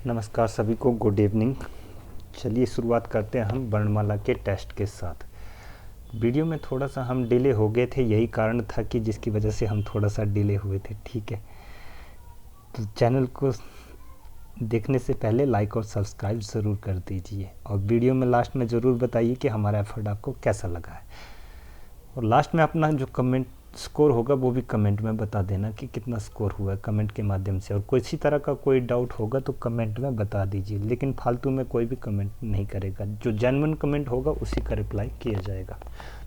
नमस्कार सभी को, गुड इवनिंग। चलिए शुरुआत करते हैं हम वर्णमाला के टेस्ट के साथ। वीडियो में थोड़ा सा हम डिले हो गए थे, यही कारण था कि जिसकी वजह से हम थोड़ा सा डिले हुए थे। ठीक है, तो चैनल को देखने से पहले लाइक और सब्सक्राइब ज़रूर कर दीजिए और वीडियो में लास्ट में ज़रूर बताइए कि हमारा एफर्ट आपको कैसा लगा है। और लास्ट में अपना जो कमेंट स्कोर होगा वो भी कमेंट में बता देना कि कितना स्कोर हुआ है, कमेंट के माध्यम से। और किसी तरह का कोई डाउट होगा तो कमेंट में बता दीजिए, लेकिन फालतू में कोई भी कमेंट नहीं करेगा। जो जेन्युइन कमेंट होगा उसी का रिप्लाई किया जाएगा।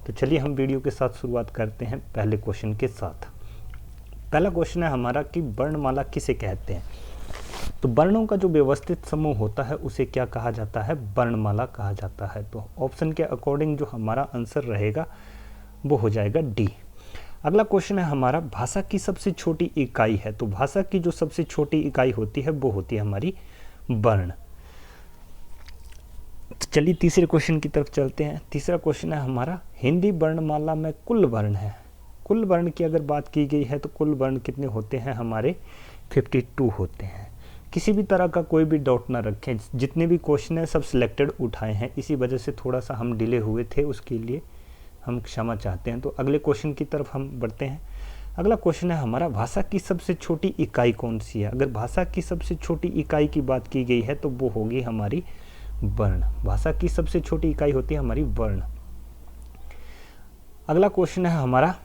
तो चलिए हम वीडियो के साथ शुरुआत करते हैं पहले क्वेश्चन के साथ। पहला क्वेश्चन है हमारा कि वर्णमाला किसे कहते हैं। तो वर्णों का जो व्यवस्थित समूह होता है उसे क्या कहा जाता है? वर्णमाला कहा जाता है। तो ऑप्शन के अकॉर्डिंग जो हमारा आंसर रहेगा वो हो जाएगा डी। अगला क्वेश्चन है हमारा, भाषा की सबसे छोटी इकाई है। तो भाषा की जो सबसे छोटी इकाई होती है वो होती है हमारी वर्ण। तो चलिए तीसरे क्वेश्चन की तरफ चलते हैं। तीसरा क्वेश्चन है हमारा, हिंदी वर्णमाला में कुल वर्ण है। कुल वर्ण की अगर बात की गई है तो कुल वर्ण कितने होते हैं हमारे? 52 होते हैं। किसी भी तरह का कोई भी डाउट ना रखें, जितने भी क्वेश्चन हैं सब सिलेक्टेड उठाए हैं, इसी वजह से थोड़ा सा हम डिले हुए थे, उसके लिए हम क्षमा चाहते हैं। तो अगले क्वेश्चन की तरफ हम बढ़ते हैं। अगला क्वेश्चन है हमारा, भाषा की सबसे छोटी इकाई कौन सी है? अगर भाषा की सबसे छोटी इकाई की बात की गई है तो वो होगी हमारी वर्ण। भाषा की सबसे छोटी इकाई होती है हमारी वर्ण। अगला क्वेश्चन है हमारा,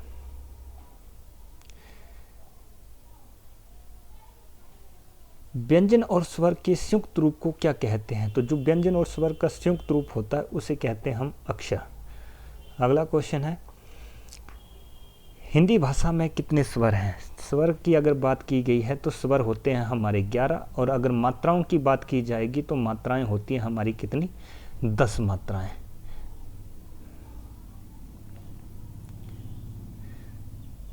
व्यंजन और स्वर के संयुक्त रूप को क्या कहते हैं? तो जो व्यंजन और स्वर का संयुक्त रूप होता है उसे कहते हैं हम अक्षर। अगला क्वेश्चन है, हिंदी भाषा में कितने स्वर हैं? स्वर की अगर बात की गई है तो स्वर होते हैं हमारे 11, और अगर मात्राओं की बात की जाएगी तो मात्राएं होती हैं हमारी कितनी? 10 मात्राएं।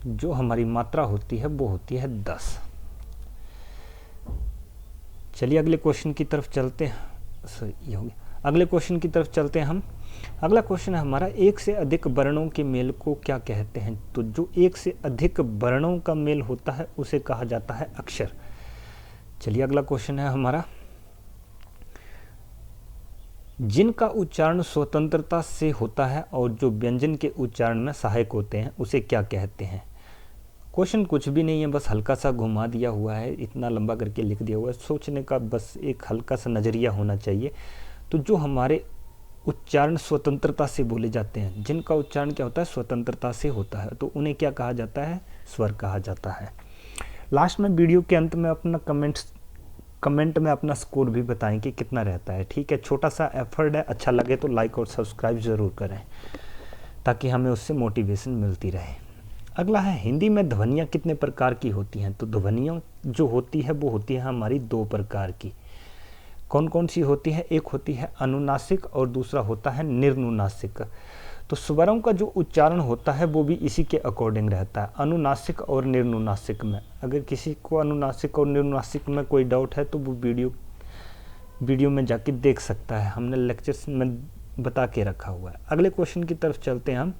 जो हमारी मात्रा होती है वो होती है 10। चलिए अगले क्वेश्चन की तरफ चलते हैं। ये हो गया। अगले क्वेश्चन की तरफ चलते हैं हम। अगला क्वेश्चन है हमारा, एक से अधिक वर्णों के मेल को क्या कहते हैं? तो जो एक से अधिक वर्णों का मेल होता है उसे कहा जाता है अक्षर। चलिए अगला क्वेश्चन है हमारा, जिनका उच्चारण स्वतंत्रता से होता है और जो व्यंजन के उच्चारण में सहायक होते हैं उसे क्या कहते हैं? क्वेश्चन कुछ भी नहीं है, बस हल्का सा घुमा दिया हुआ है, इतना लंबा करके लिख दिया हुआ है। सोचने का बस एक हल्का सा नज़रिया होना चाहिए। तो जो हमारे उच्चारण स्वतंत्रता से बोले जाते हैं, जिनका उच्चारण क्या होता है? स्वतंत्रता से होता है, तो उन्हें क्या कहा जाता है? स्वर कहा जाता है। लास्ट में वीडियो के अंत में अपना कमेंट में अपना स्कोर भी बताएं कि कितना रहता है। ठीक है, छोटा सा एफर्ट है, अच्छा लगे तो लाइक और सब्सक्राइब ज़रूर करें ताकि हमें उससे मोटिवेशन मिलती रहे। अगला है, हिंदी में ध्वनियाँ कितने प्रकार की होती हैं? तो ध्वनियाँ जो होती है वो होती है हमारी 2 प्रकार की। कौन कौन सी होती है? एक होती है अनुनासिक और दूसरा होता है निर्नुनासिक। तो स्वरों का जो उच्चारण होता है वो भी इसी के अकॉर्डिंग रहता है, अनुनासिक और निर्नुनासिक में। अगर किसी को अनुनासिक और निर्नुनासिक में कोई डाउट है तो वो वीडियो में जाके देख सकता है, हमने लेक्चर्स में बता के रखा हुआ है। अगले क्वेश्चन की तरफ चलते हैं हम।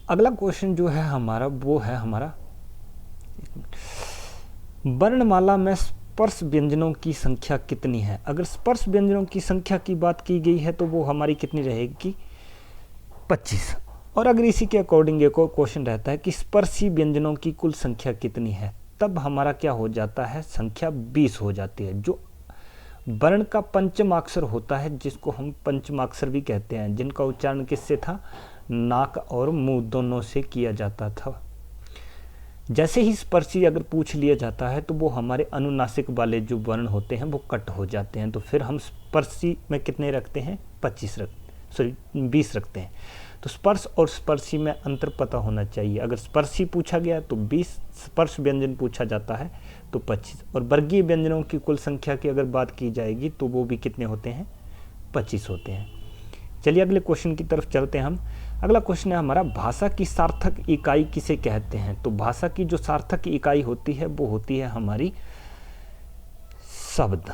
अगला क्वेश्चन जो है हमारा वो है हमारा, वर्णमाला में स्पर्श व्यंजनों की संख्या कितनी है? अगर स्पर्श व्यंजनों की संख्या की बात की गई है तो वो हमारी कितनी रहेगी? 25। और अगर इसी के अकॉर्डिंग एक और क्वेश्चन रहता है कि स्पर्शी व्यंजनों की कुल संख्या कितनी है, तब हमारा क्या हो जाता है? संख्या 20 हो जाती है। जो वर्ण का पंचमाक्षर होता है, जिसको हम पंचमाक्षर भी कहते हैं, जिनका उच्चारण किससे था? नाक और मुंह दोनों से किया जाता था। जैसे ही स्पर्शी अगर पूछ लिया जाता है तो वो हमारे अनुनासिक वाले जो वर्ण होते हैं वो कट हो जाते हैं, तो फिर हम स्पर्शी में कितने रखते हैं? 20 रखते हैं। तो स्पर्श और स्पर्शी में अंतर पता होना चाहिए। अगर स्पर्शी पूछा गया तो 20, स्पर्श व्यंजन पूछा जाता है तो 25। और वर्गीय व्यंजनों की कुल संख्या की अगर बात की जाएगी तो वो भी कितने होते हैं? 25 होते हैं। चलिए अगले क्वेश्चन की तरफ चलते हैं हम। अगला क्वेश्चन है हमारा, भाषा की सार्थक इकाई किसे कहते हैं? तो भाषा की जो सार्थक इकाई होती है वो होती है हमारी शब्द।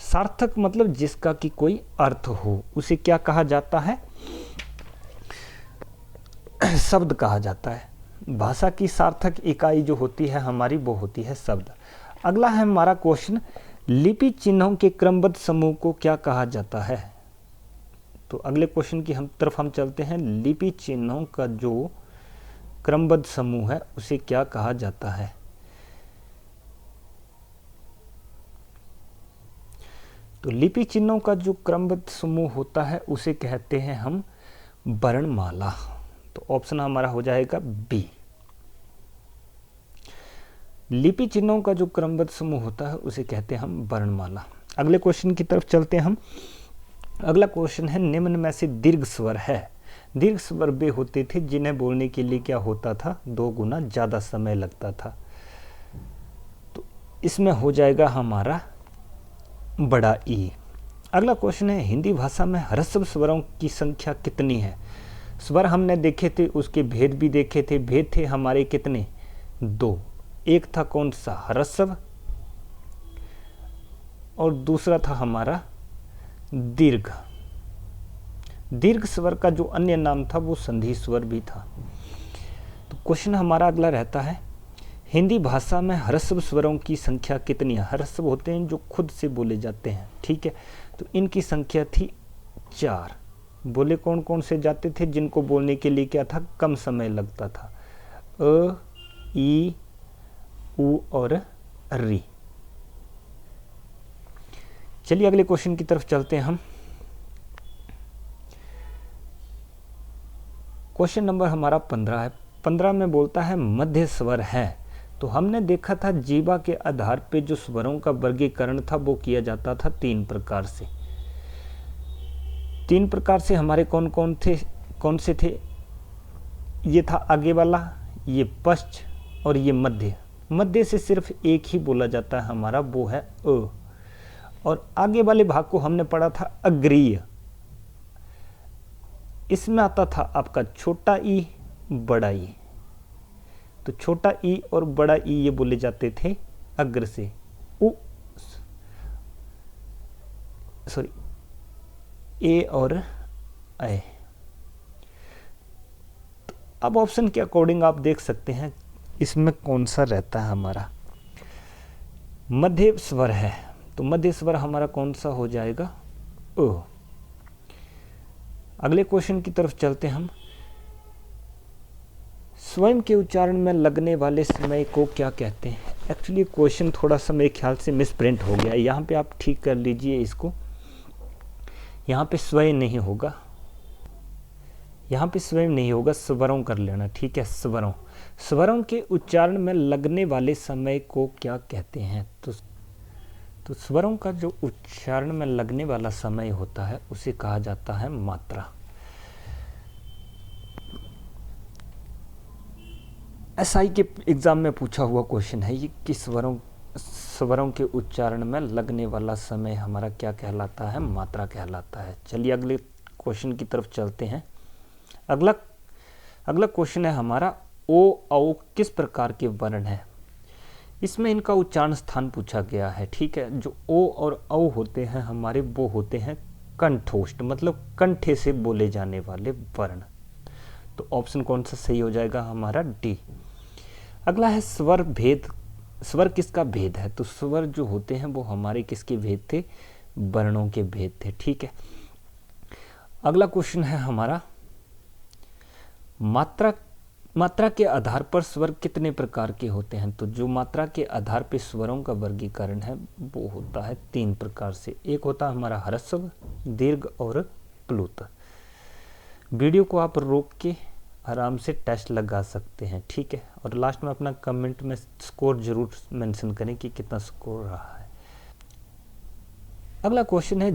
सार्थक मतलब जिसका कि कोई अर्थ हो, उसे क्या कहा जाता है? शब्द कहा जाता है। भाषा की सार्थक इकाई जो होती है हमारी वो होती है शब्द। अगला है हमारा क्वेश्चन, लिपि चिन्हों के क्रमबद्ध समूह को क्या कहा जाता है? तो अगले क्वेश्चन की तरफ हम चलते हैं। लिपि चिन्हों का जो क्रमबद्ध समूह है उसे क्या कहा जाता है? तो लिपि चिन्हों का जो क्रमबद्ध समूह होता है उसे कहते हैं हम वर्णमाला। तो ऑप्शन हमारा हो जाएगा बी। लिपि चिन्हों का जो क्रमबद्ध समूह होता है उसे कहते हैं हम वर्णमाला। अगले क्वेश्चन की तरफ चलते हैं हम। अगला क्वेश्चन है, निम्न में से दीर्घ स्वर है। दीर्घ स्वर वे होते थे जिन्हें बोलने के लिए क्या होता था? 2 गुना ज़्यादा समय लगता था। तो इसमें हो जाएगा हमारा बड़ा ई। अगला क्वेश्चन है, हिंदी भाषा में ह्रस्व स्वरों की संख्या कितनी है? स्वर हमने देखे थे, उसके भेद भी देखे थे। भेद थे हमारे कितने? 2। एक था कौन सा? ह्रस्व, और दूसरा था हमारा दीर्घ। दीर्घ स्वर का जो अन्य नाम था वो संधि स्वर भी था। तो क्वेश्चन हमारा अगला रहता है, हिंदी भाषा में ह्रस्व स्वरों की संख्या कितनी है? ह्रस्व होते हैं जो खुद से बोले जाते हैं, ठीक है। तो इनकी संख्या थी 4। बोले कौन कौन से जाते थे? जिनको बोलने के लिए क्या था? कम समय लगता था। अ, ई, उ और री। चलिए अगले क्वेश्चन की तरफ चलते हैं हम। क्वेश्चन नंबर हमारा 15 है। 15 में बोलता है मध्य स्वर है। तो हमने देखा था जीवा के आधार पे जो स्वरों का वर्गीकरण था वो किया जाता था 3 प्रकार से। 3 प्रकार से हमारे कौन से थे? ये था आगे वाला, ये पश्च और ये मध्य। मध्य से सिर्फ एक ही बोला जाता है हमारा, वो है अ। और आगे वाले भाग को हमने पढ़ा था अग्रीय। इसमें आता था आपका छोटा ई, बड़ा ई। तो छोटा ई और बड़ा ई ये बोले जाते थे अग्र से। ए और ए। तो अब ऑप्शन के अकॉर्डिंग आप देख सकते हैं इसमें कौन सा रहता है हमारा। मध्य स्वर है, तो मध्य स्वर हमारा कौन सा हो जाएगा? ओ। अगले क्वेश्चन की तरफ चलते हम। स्वयं के उच्चारण में लगने वाले समय को क्या कहते हैं? एक्चुअली क्वेश्चन थोड़ा सा मेरे ख्याल से मिसप्रिंट हो गया है, यहाँ पे आप ठीक कर लीजिए इसको। यहाँ पे स्वयं नहीं होगा, यहाँ पे स्वयं नहीं होगा, स्वरों कर लेना, ठीक है। स्वरों के उच्चारण में लगने वाले समय को क्या कहते हैं? तो स्वरों का जो उच्चारण में लगने वाला समय होता है उसे कहा जाता है मात्रा। एसआई के एग्जाम में पूछा हुआ क्वेश्चन है ये कि स्वरों के उच्चारण में लगने वाला समय हमारा क्या कहलाता है? मात्रा कहलाता है। चलिए अगले क्वेश्चन की तरफ चलते हैं। अगला क्वेश्चन है हमारा, ओ औ किस प्रकार के वर्ण हैं? इसमें इनका उच्चारण स्थान पूछा गया है, ठीक है। जो ओ और औ होते हैं हमारे, वो होते हैं कंठोष्ठ, मतलब कंठे से बोले जाने वाले वर्ण। तो ऑप्शन कौन सा सही हो जाएगा हमारा? डी। अगला है स्वर भेद। स्वर किसका भेद है? तो स्वर जो होते हैं वो हमारे किसके भेद थे? वर्णों के भेद थे, ठीक है। अगला क्वेश्चन है हमारा, मात्रा के आधार पर स्वर कितने प्रकार के होते हैं? तो जो मात्रा के आधार पर स्वरों का वर्गीकरण है वो होता है 3 प्रकार से। एक होता है हमारा ह्रस्व, दीर्घ और प्लुत। वीडियो को आप रोक के आराम से टेस्ट लगा सकते हैं, ठीक है। और लास्ट में अपना कमेंट में स्कोर जरूर मेंशन करें कि कितना स्कोर रहा है। अगला क्वेश्चन है,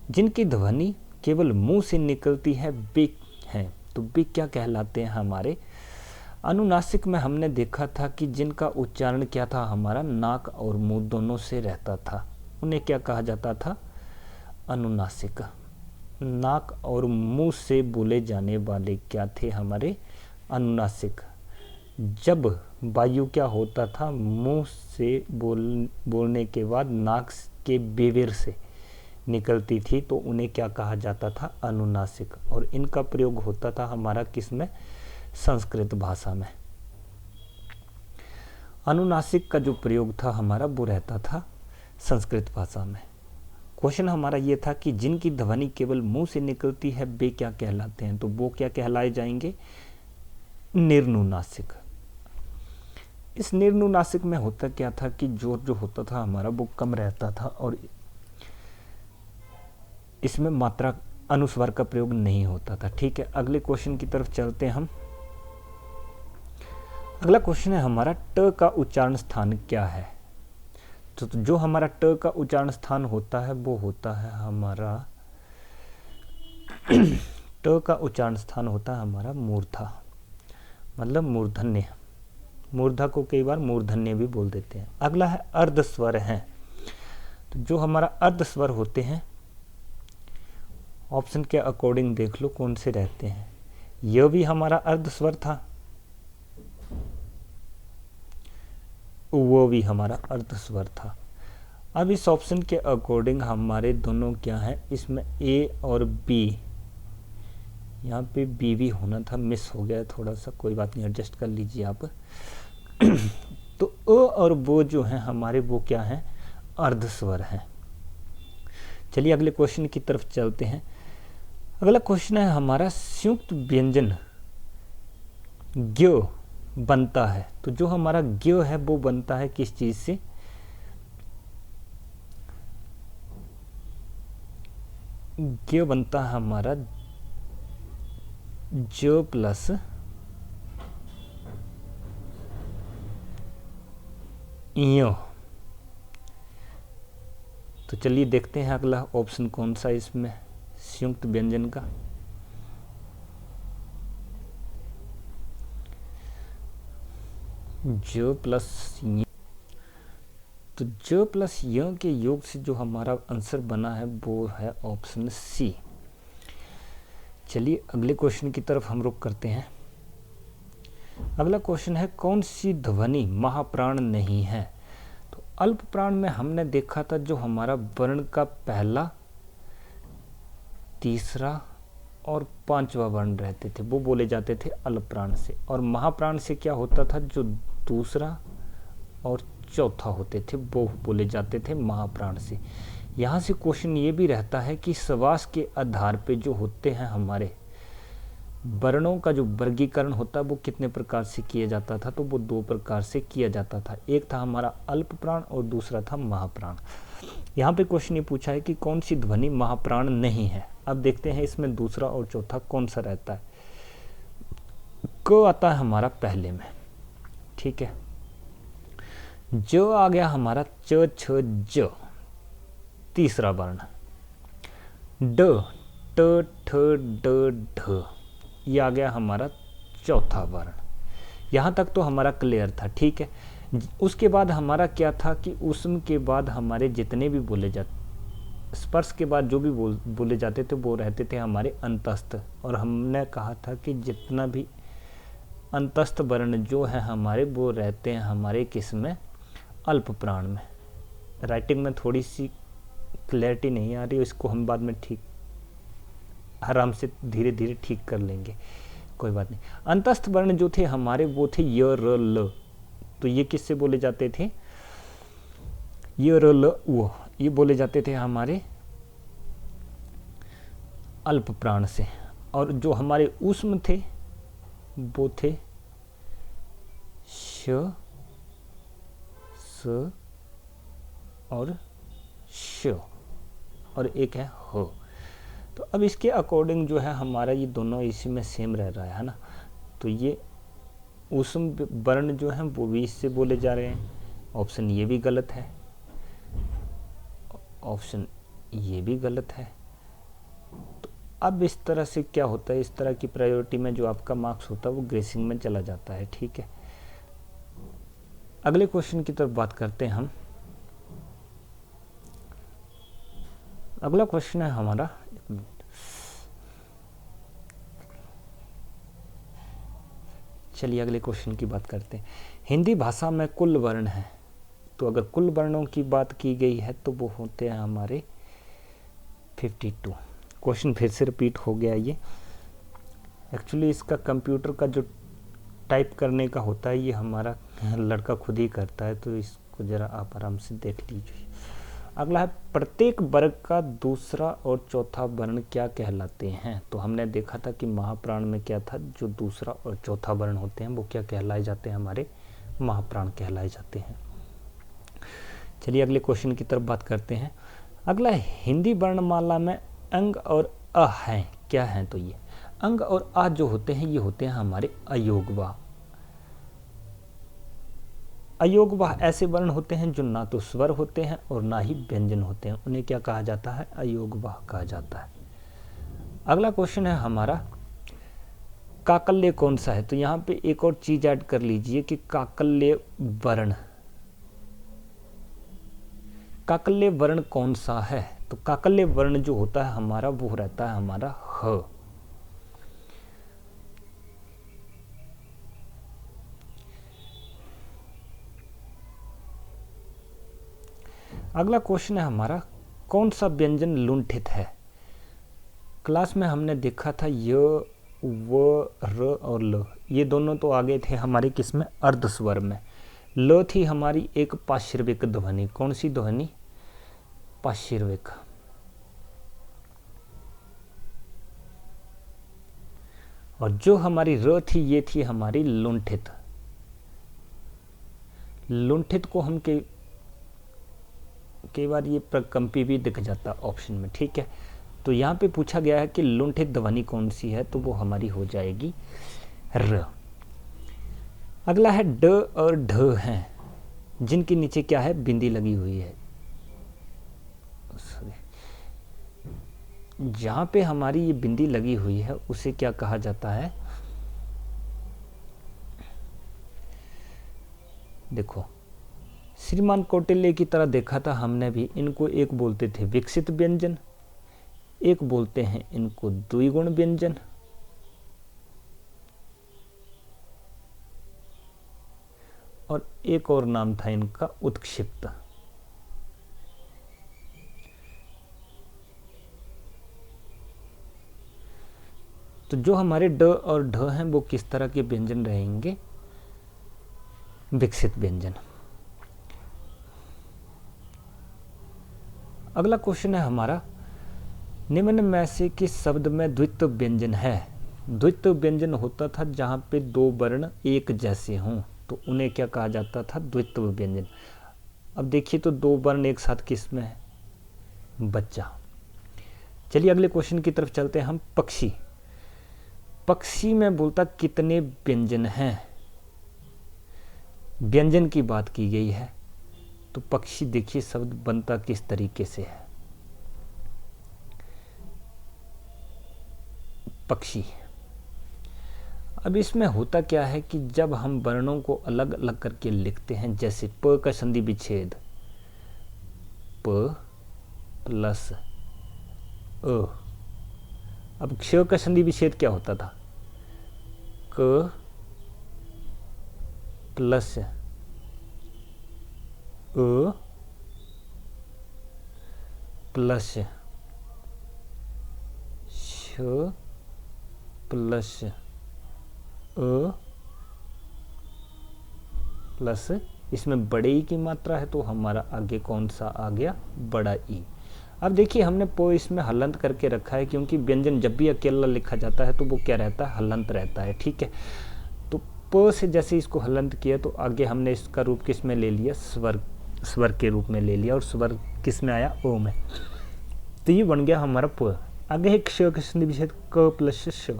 जिनकी ध्वनि केवल मुंह से निकलती है वे हैं। तो वे क्या कहलाते हैं हमारे? अनुनासिक में हमने देखा था कि जिनका उच्चारण क्या था हमारा? नाक और मुंह दोनों से रहता था, उन्हें क्या कहा जाता था? अनुनासिक। नाक और मुंह से बोले जाने वाले क्या थे हमारे? अनुनासिक। जब वायु क्या होता था? मुंह से बोलने के बाद नाक के बेवेर से निकलती थी, तो उन्हें क्या कहा जाता था? अनुनासिक। और इनका प्रयोग होता था हमारा किसमें? संस्कृत भाषा में। अनुनासिक का जो प्रयोग था हमारा वो रहता था संस्कृत भाषा में। क्वेश्चन हमारा ये था कि जिनकी ध्वनि केवल मुंह से निकलती है वे क्या कहलाते हैं, तो वो क्या कहलाए जाएंगे, निर्नुनासिक। इस निर्नुनासिक में होता क्या था कि जोर जो होता था हमारा वो कम रहता था और इसमें मात्रा अनुस्वार का प्रयोग नहीं होता था। ठीक है, अगले क्वेश्चन की तरफ चलते हैं हम। अगला क्वेश्चन है हमारा ट का उच्चारण स्थान क्या है। तो जो हमारा ट का उच्चारण स्थान होता है वो होता है हमारा ट का उच्चारण स्थान होता है हमारा मूर्धा, मतलब मूर्धन्य। मूर्धा को कई बार मूर्धन्य भी बोल देते हैं। अगला है अर्ध स्वर है। तो जो हमारा अर्ध स्वर होते हैं ऑप्शन के अकॉर्डिंग देख लो कौन से रहते हैं। यह भी हमारा अर्ध स्वर था, वो भी हमारा अर्ध स्वर था। अब इस ऑप्शन के अकॉर्डिंग हमारे दोनों क्या है, इसमें ए और बी, यहाँ पे बी भी होना था, मिस हो गया थोड़ा सा, कोई बात नहीं, एडजस्ट कर लीजिए आप। तो अ और वो जो है हमारे वो क्या है, अर्ध स्वर है। चलिए अगले क्वेश्चन की तरफ चलते हैं। अगला क्वेश्चन है हमारा संयुक्त व्यंजन ज्ञ बनता है। तो जो हमारा ज्ञ है वो बनता है किस चीज से, ज्ञ बनता है हमारा ज प्लस य। तो चलिए देखते हैं अगला ऑप्शन कौन सा इसमें संयुक्त व्यंजन का। ज प्लस य। तो ज प्लस य के योग से जो हमारा आंसर बना है वो है ऑप्शन सी। चलिए अगले क्वेश्चन की तरफ हम रुख करते हैं। अगला क्वेश्चन है कौन सी ध्वनि महाप्राण नहीं है। तो अल्प प्राण में हमने देखा था जो हमारा वर्ण का पहला, तीसरा और पांचवा वर्ण रहते थे वो बोले जाते थे अल्प प्राण से, और महाप्राण से क्या होता था, जो दूसरा और चौथा होते थे वो बोले जाते थे महाप्राण से। यहाँ से क्वेश्चन ये भी रहता है कि समास के आधार पे जो होते हैं हमारे वर्णों का जो वर्गीकरण होता है वो कितने प्रकार से किया जाता था, तो वो दो प्रकार से किया जाता था। एक था हमारा अल्प प्राण और दूसरा था महाप्राण। यहाँ पे क्वेश्चन ये पूछा है कि कौन सी ध्वनि महाप्राण नहीं है। अब देखते हैं इसमें दूसरा और चौथा कौन सा रहता है। क आता है हमारा पहले में, ठीक है। ज आ गया हमारा च छ ज, तीसरा वर्ण। ड ट ठ ड ढ, ये आ गया हमारा चौथा वर्ण। यहाँ तक तो हमारा क्लियर था, ठीक है। उसके बाद हमारा क्या था कि उसम के बाद हमारे जितने भी बोले जाते, स्पर्श के बाद जो भी बोले जाते थे वो रहते थे हमारे अंतस्थ। और हमने कहा था कि जितना भी अंतस्थ वर्ण जो है हमारे वो रहते हैं हमारे किस में, अल्प प्राण में। राइटिंग में थोड़ी सी क्लैरिटी नहीं आ रही, इसको हम बाद में ठीक आराम से धीरे धीरे ठीक कर लेंगे, कोई बात नहीं। अंतस्थ वर्ण जो थे हमारे वो थे य र ल। तो ये किससे बोले जाते थे, य र ल उ, ये बोले जाते थे हमारे अल्प प्राण से। और जो हमारे ऊष्म थे वो थे श, स और श, और एक है ह। तो अब इसके अकॉर्डिंग जो है हमारा ये दोनों इसी में सेम रह रहा है ना। तो ये ऊष्म वर्ण जो है वो भी इससे बोले जा रहे हैं। ऑप्शन ये भी गलत है, ऑप्शन ये भी गलत है। तो अब इस तरह से क्या होता है, इस तरह की प्रायोरिटी में जो आपका मार्क्स होता है वो ग्रेसिंग में चला जाता है, ठीक है। अगले क्वेश्चन की तरफ बात करते हैं हम। अगला क्वेश्चन है हमारा, एक मिनट, चलिए अगले क्वेश्चन की बात करते हैं। हिंदी भाषा में कुल वर्ण है। तो अगर कुल वर्णों की बात की गई है तो वो होते हैं हमारे 52। क्वेश्चन फिर से रिपीट हो गया। ये एक्चुअली इसका कंप्यूटर का जो टाइप करने का होता है ये हमारा लड़का खुद ही करता है, तो इसको ज़रा आप आराम से देख लीजिए। अगला है प्रत्येक वर्ग का दूसरा और चौथा वर्ण क्या कहलाते हैं। तो हमने देखा था कि महाप्राण में क्या था, जो दूसरा और चौथा वर्ण होते हैं वो क्या कहलाए जाते हैं, हमारे महाप्राण कहलाए जाते हैं। चलिए अगले क्वेश्चन की तरफ बात करते हैं। अगला हिंदी वर्णमाला में अंग और अ हैं, क्या हैं, तो ये अंग और आ जो होते हैं ये होते हैं हमारे अयोगवाह। अयोगवाह ऐसे वर्ण होते हैं जो ना तो स्वर होते हैं और ना ही व्यंजन होते हैं, उन्हें क्या कहा जाता है, अयोगवाह कहा जाता है। अगला क्वेश्चन है हमारा काकल्य कौन सा है। तो यहाँ पे एक और चीज ऐड कर लीजिए कि काकल्य वर्ण कौन सा है। तो काकल्य वर्ण जो होता है हमारा वो रहता है हमारा ह। अगला क्वेश्चन है हमारा कौन सा व्यंजन लुंठित है। क्लास में हमने देखा था य, व, र और ल, ये दोनों तो आगे थे हमारे किसमें, अर्ध स्वर में। ल थी हमारी एक पार्श्विक ध्वनि, कौन सी ध्वनि, पार्श्विक। और जो हमारी र थी ये थी हमारी लुंठित। लुंठित को हम कई बार ये प्रकंपी भी दिख जाता ऑप्शन में, ठीक है। तो यहाँ पे पूछा गया है कि लुंठित ध्वनि कौन सी है, तो वो हमारी हो जाएगी र। अगला है ड और ढ हैं, जिनके नीचे क्या है, बिंदी लगी हुई है। जहाँ पे हमारी ये बिंदी लगी हुई है उसे क्या कहा जाता है, देखो श्रीमान कौटिल्य की तरह देखा था हमने भी, इनको एक बोलते थे विकसित व्यंजन, एक बोलते हैं इनको द्विगुण व्यंजन, और एक और नाम था इनका उत्क्षिप्त। तो जो हमारे ड और ढ हैं वो किस तरह के व्यंजन रहेंगे, विकसित व्यंजन। अगला क्वेश्चन है हमारा निम्न में से किस शब्द में द्वित्व व्यंजन है। द्वित्व व्यंजन होता था जहां पे दो वर्ण एक जैसे हों, तो उन्हें क्या कहा जाता था, द्वित्व व्यंजन। अब देखिए तो दो वर्ण एक साथ किस में है, बच्चा। चलिए अगले क्वेश्चन की तरफ चलते हैं हम। पक्षी, पक्षी में बोलता कितने व्यंजन हैं, व्यंजन की बात की गई है। तो पक्षी देखिए शब्द बनता किस तरीके से है, पक्षी। अब इसमें होता क्या है कि जब हम वर्णों को अलग अलग करके लिखते हैं, जैसे प का संधि विच्छेद प प्लस अ। अब क्ष का संधि विच्छेद क्या होता था, क प्लस अ प्लस श प्लस अ प्लस, इसमें बड़े ई की मात्रा है तो हमारा आगे कौन सा आ गया, बड़ा ई। अब देखिए हमने प इसमें हलंत करके रखा है, क्योंकि व्यंजन जब भी अकेला लिखा जाता है तो वो क्या रहता है, हलंत रहता है, ठीक है। तो प से जैसे इसको हलंत किया तो आगे हमने इसका रूप किस में ले लिया, स्वर के रूप में ले लिया, और स्वर किस में आया, ओ में। तो ये बन गया हमारा प। आगे है क्ष का संधि विच्छेद क प्लस श।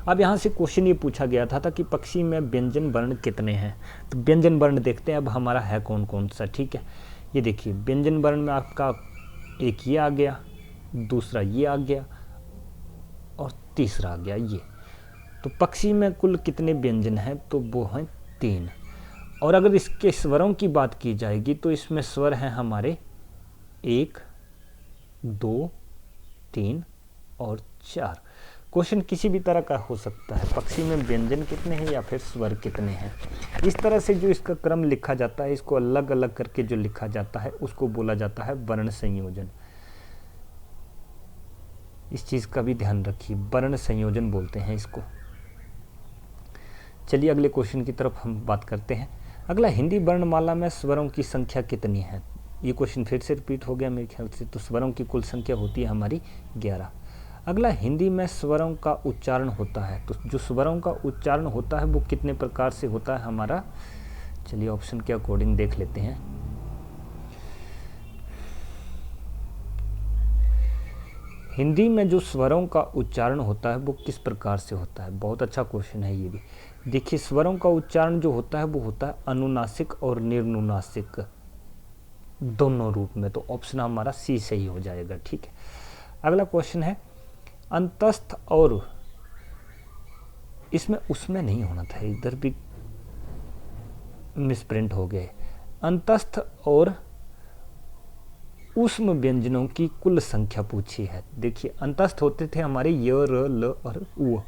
अब यहाँ से क्वेश्चन ये पूछा गया था कि पक्षी में व्यंजन वर्ण कितने हैं। तो व्यंजन वर्ण देखते हैं अब हमारा है कौन कौन सा, ठीक है। ये देखिए व्यंजन वर्ण में आपका एक ये आ गया, दूसरा ये आ गया, और तीसरा आ गया ये। तो पक्षी में कुल कितने व्यंजन हैं, तो वो हैं 3। और अगर इसके स्वरों की बात की जाएगी तो इसमें स्वर हैं हमारे 1, 2, 3 और 4। क्वेश्चन किसी भी तरह का हो सकता है, पक्षी में व्यंजन कितने हैं या फिर स्वर कितने हैं। इस तरह से जो इसका क्रम लिखा जाता है, इसको अलग अलग करके जो लिखा जाता है उसको बोला जाता है वर्ण संयोजन। इस चीज़ का भी ध्यान रखिए, वर्ण संयोजन बोलते हैं इसको। चलिए अगले क्वेश्चन की तरफ हम बात करते हैं। अगला हिंदी वर्णमाला में स्वरों की संख्या कितनी है। ये क्वेश्चन फिर से रिपीट हो गया मेरे ख्याल से। तो स्वरों की कुल संख्या होती है हमारी 11। अगला, हिंदी में स्वरों का उच्चारण होता है, तो जो स्वरों का उच्चारण होता है वो कितने प्रकार से होता है हमारा, चलिए ऑप्शन के अकॉर्डिंग देख लेते हैं। हिंदी में जो स्वरों का उच्चारण होता है वो किस प्रकार से होता है, बहुत अच्छा क्वेश्चन है ये भी। देखिए, स्वरों का उच्चारण जो होता है वो होता है अनुनासिक और निर्नुनासिक दोनों रूप में, तो ऑप्शन हमारा सी सही हो जाएगा। ठीक है, अगला क्वेश्चन है अंतस्थ और, इसमें उसमें नहीं होना था, इधर भी मिसप्रिंट हो गए। अंतस्थ और ऊष्म व्यंजनों की कुल संख्या पूछी है। देखिए, अंतस्थ होते थे हमारे य, र, ल और उ।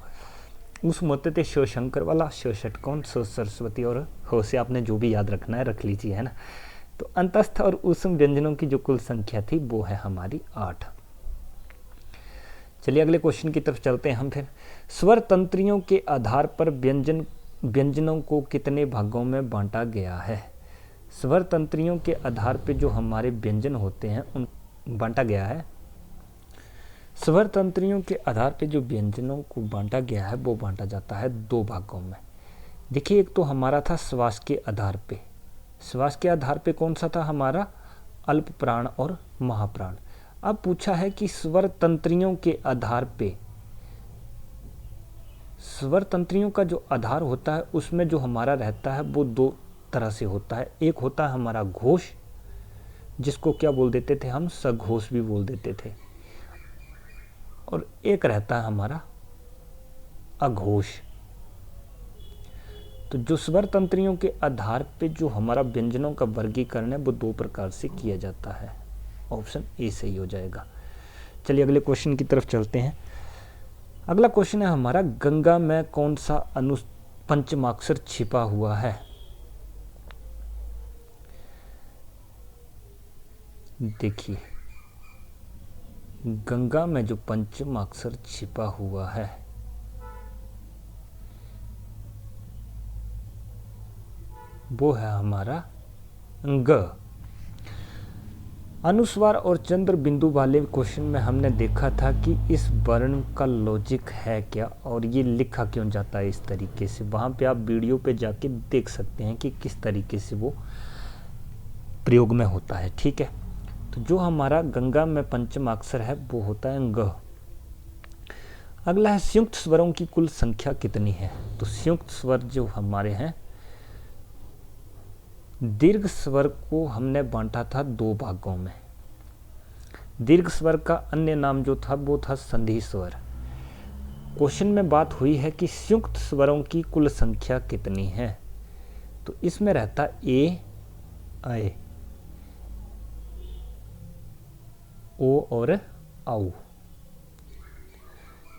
ऊष्म होते थे श शंकर वाला, श षटकोण, स सरस्वती और ह से आपने जो भी याद रखना है रख लीजिए, है ना। तो अंतस्थ और ऊष्म व्यंजनों की जो कुल संख्या थी वो है हमारी 8। चलिए अगले क्वेश्चन की तरफ चलते हैं हम फिर। स्वर तंत्रियों के आधार पर व्यंजनों को कितने भागों में बांटा गया है। स्वर तंत्रियों के आधार पर जो हमारे व्यंजन होते हैं उन बांटा गया है। स्वर तंत्रियों के आधार पर जो व्यंजनों को बांटा गया है वो बांटा जाता है 2 भागों में। देखिए, एक तो हमारा था श्वास के आधार पे। श्वास के आधार पे कौन सा था हमारा, अल्प प्राण और महाप्राण। अब पूछा है कि स्वर तंत्रियों के आधार पे, स्वर तंत्रियों का जो आधार होता है उसमें जो हमारा रहता है वो 2 तरह से होता है। एक होता है हमारा घोष, जिसको क्या बोल देते थे हम, सघोष भी बोल देते थे, और एक रहता है हमारा अघोष। तो जो स्वर तंत्रियों के आधार पे जो हमारा व्यंजनों का वर्गीकरण है वो 2 प्रकार से किया जाता है। ऑप्शन ए सही हो जाएगा। चलिए अगले क्वेश्चन की तरफ चलते हैं। अगला क्वेश्चन है हमारा, गंगा में कौन सा पंचमाक्षर छिपा हुआ है। देखिए, गंगा में जो पंचमाक्षर छिपा हुआ है वो है हमारा ग। अनुस्वार और चंद्र बिंदु वाले क्वेश्चन में हमने देखा था कि इस वर्ण का लॉजिक है क्या और ये लिखा क्यों जाता है इस तरीके से। वहाँ पे आप वीडियो पे जाके देख सकते हैं कि किस तरीके से वो प्रयोग में होता है। ठीक है, तो जो हमारा गंगा में पंचमाक्षर है वो होता है ग। अगला है, संयुक्त स्वरों की कुल संख्या कितनी है। तो संयुक्त स्वर जो हमारे हैं, दीर्घ स्वर को हमने बांटा था 2 भागों में। दीर्घ स्वर का अन्य नाम जो था वो था संधि स्वर। क्वेश्चन में बात हुई है कि संयुक्त स्वरों की कुल संख्या कितनी है, तो इसमें रहता ए, आए, ओ और आउ,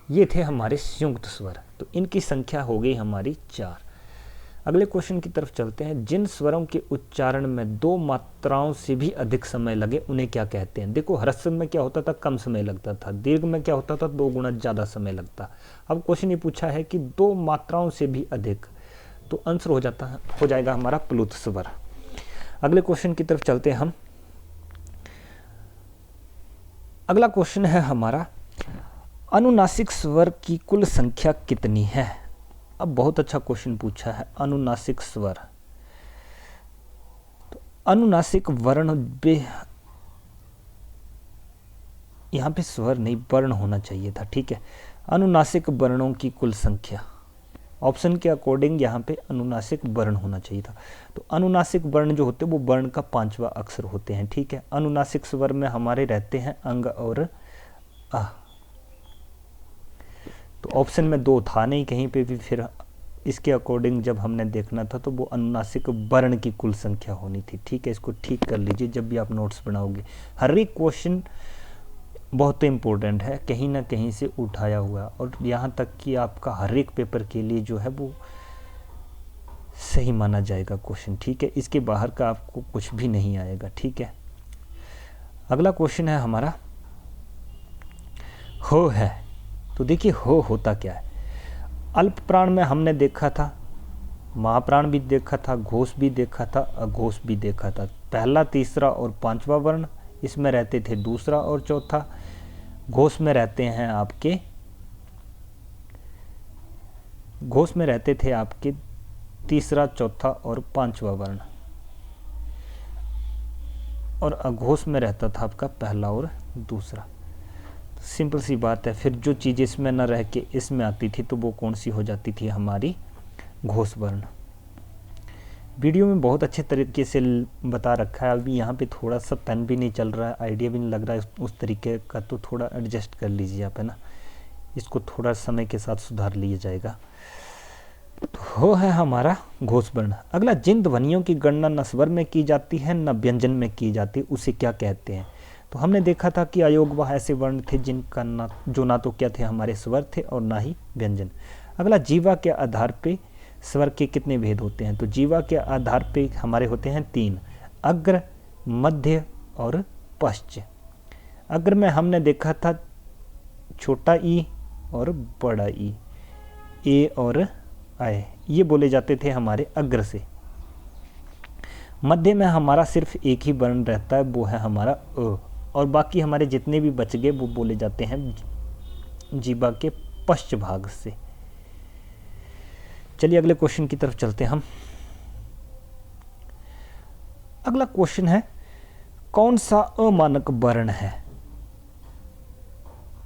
ये थे हमारे संयुक्त स्वर। तो इनकी संख्या हो गई हमारी 4। अगले क्वेश्चन की तरफ चलते हैं। जिन स्वरों के उच्चारण में 2 मात्राओं से भी अधिक समय लगे उन्हें क्या कहते हैं। देखो, ह्रस्व में क्या होता था, कम समय लगता था, दीर्घ में क्या होता था, 2 गुना ज़्यादा समय लगता। अब क्वेश्चन ये पूछा है कि 2 मात्राओं से भी अधिक, तो आंसर हो जाएगा हमारा प्लुत स्वर। अगले क्वेश्चन की तरफ चलते हैं हम। अगला क्वेश्चन है हमारा, अनुनासिक स्वर की कुल संख्या कितनी है। अब बहुत अच्छा क्वेश्चन पूछा है, अनुनासिक स्वर। तो अनुनासिक वर्ण बे, यहाँ पे स्वर नहीं वर्ण होना चाहिए था। ठीक है, अनुनासिक वर्णों की कुल संख्या, ऑप्शन के अकॉर्डिंग यहाँ पे अनुनासिक वर्ण होना चाहिए था। तो अनुनासिक वर्ण जो होते हैं वो वर्ण का 5वां अक्षर होते हैं। ठीक है, अनुनासिक स्वर में हमारे रहते हैं अंग और आ। तो ऑप्शन में 2 था नहीं कहीं पे भी, फिर इसके अकॉर्डिंग जब हमने देखना था तो वो अनुनासिक वर्ण की कुल संख्या होनी थी। ठीक है, इसको ठीक कर लीजिए जब भी आप नोट्स बनाओगे। हर एक क्वेश्चन बहुत इम्पोर्टेंट है, कहीं ना कहीं से उठाया हुआ, और यहाँ तक कि आपका हर एक पेपर के लिए जो है वो सही माना जाएगा क्वेश्चन। ठीक है, इसके बाहर का आपको कुछ भी नहीं आएगा। ठीक है, अगला क्वेश्चन है हमारा, हो है। तो देखिए, हो होता क्या है। अल्प प्राण में हमने देखा था महाप्राण भी देखा था, घोष भी देखा था, अघोष भी देखा था। पहला, तीसरा और पांचवा वर्ण इसमें रहते थे दूसरा और चौथा। घोष में रहते हैं आपके, घोष में रहते थे आपके तीसरा, चौथा और पांचवा वर्ण, और अघोष में रहता था आपका पहला और दूसरा। सिंपल सी बात है, फिर जो चीज़ इसमें न रह के इसमें आती थी तो वो कौन सी हो जाती थी, हमारी घोष वर्ण। वीडियो में बहुत अच्छे तरीके से बता रखा है। अभी यहाँ पे थोड़ा सा पेन भी नहीं चल रहा है, आइडिया भी नहीं लग रहा है उस तरीके का, तो थोड़ा एडजस्ट कर लीजिए आप, है ना। इसको थोड़ा समय के साथ सुधार लिया जाएगा। तो वो है हमारा घोष वर्ण। अगला, जिन ध्वनियों की गणना न स्वर में की जाती है न व्यंजन में की जाती, उसे क्या कहते हैं। तो हमने देखा था कि अयोग वह ऐसे वर्ण थे जिनका ना तो क्या थे, हमारे स्वर थे और ना ही व्यंजन। अगला, जीवा के आधार पे स्वर के कितने भेद होते हैं। तो जीवा के आधार पे हमारे होते हैं 3, अग्र, मध्य और पश्च। अग्र में हमने देखा था छोटा ई और बड़ा ई, ए और आए, ये बोले जाते थे हमारे अग्र से। मध्य में हमारा सिर्फ एक ही वर्ण रहता है, वो है हमारा अ, और बाकी हमारे जितने भी बच गए वो बोले जाते हैं जीवा के पश्च भाग से। चलिए अगले क्वेश्चन की तरफ चलते हैं हम। अगला क्वेश्चन है, कौन सा अमानक वर्ण है।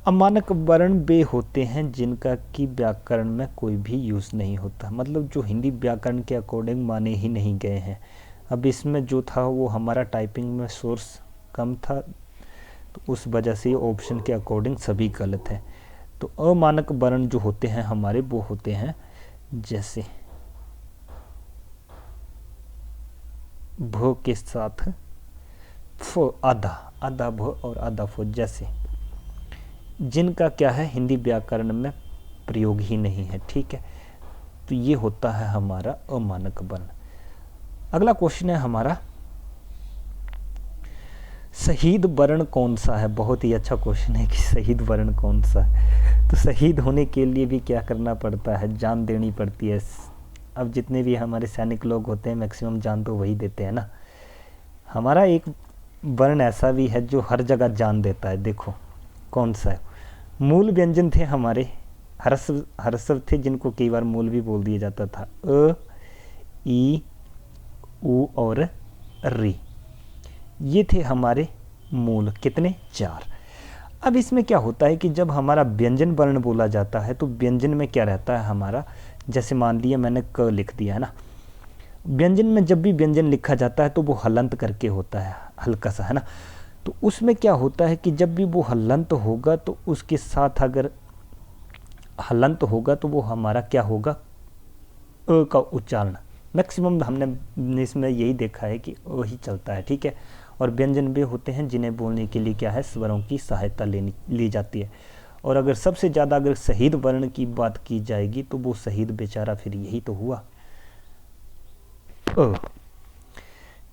अमानक वर्ण वे होते हैं जिनका कि व्याकरण में कोई भी यूज नहीं होता, मतलब जो हिंदी व्याकरण के अकॉर्डिंग माने ही नहीं गए हैं। अब इसमें जो था वो हमारा टाइपिंग में सोर्स कम था, तो उस वजह से ऑप्शन के अकॉर्डिंग सभी गलत है। तो अमानक वर्ण जो होते हैं हमारे, वो होते हैं जैसे भ के साथ फ, आधा, आधा भ और आधा फ, जैसे जिनका क्या है हिंदी व्याकरण में प्रयोग ही नहीं है, ठीक है। तो ये होता है हमारा अमानक वर्ण। अगला क्वेश्चन है हमारा, शहीद वर्ण कौन सा है। बहुत ही अच्छा क्वेश्चन है कि शहीद वर्ण कौन सा है। तो शहीद होने के लिए भी क्या करना पड़ता है, जान देनी पड़ती है। अब जितने भी हमारे सैनिक लोग होते हैं मैक्सिमम जान तो वही देते हैं ना। हमारा एक वर्ण ऐसा भी है जो हर जगह जान देता है, देखो कौन सा है। मूल व्यंजन थे हमारे, हर्षव थे जिनको कई बार मूल भी बोल दिया जाता था, अ, ई, उ और री, ये थे हमारे मूल। कितने, 4। अब इसमें क्या होता है कि जब हमारा व्यंजन वर्ण बोला जाता है तो व्यंजन में क्या रहता है हमारा, जैसे मान लिया मैंने क लिख दिया है ना। व्यंजन में जब भी व्यंजन लिखा जाता है तो वो हलंत करके होता है, हल्का सा, है ना। तो उसमें क्या होता है कि जब भी वो हलंत होगा तो उसके साथ अगर हलंत होगा तो वो हमारा क्या होगा, अ का उच्चारण। मैक्सिमम हमने इसमें यही देखा है कि अ ही चलता है, ठीक है। और व्यंजन वे होते हैं जिन्हें बोलने के लिए क्या है, स्वरों की सहायता ली जाती है। और अगर सबसे ज़्यादा अगर शहीद वर्ण की बात की जाएगी तो वो शहीद बेचारा फिर यही तो हुआ, अ।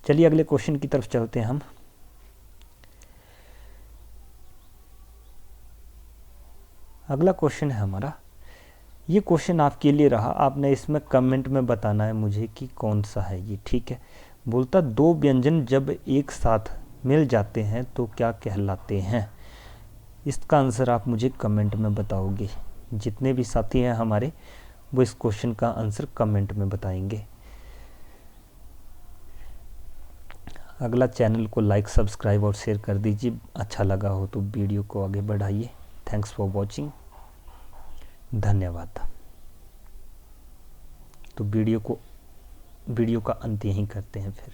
चलिए अगले क्वेश्चन की तरफ चलते हैं हम। अगला क्वेश्चन है हमारा, ये क्वेश्चन आपके लिए रहा, आपने इसमें कमेंट में बताना है मुझे कि कौन सा है ये, ठीक है। बोलता, दो व्यंजन जब एक साथ मिल जाते हैं तो क्या कहलाते हैं। इसका आंसर आप मुझे कमेंट में बताओगे। जितने भी साथी हैं हमारे वो इस क्वेश्चन का आंसर कमेंट में बताएंगे। अगला, चैनल को लाइक, सब्सक्राइब और शेयर कर दीजिए। अच्छा लगा हो तो वीडियो को आगे बढ़ाइए। थैंक्स फॉर वॉचिंग, धन्यवाद। तो वीडियो का अंत यहीं करते हैं फिर।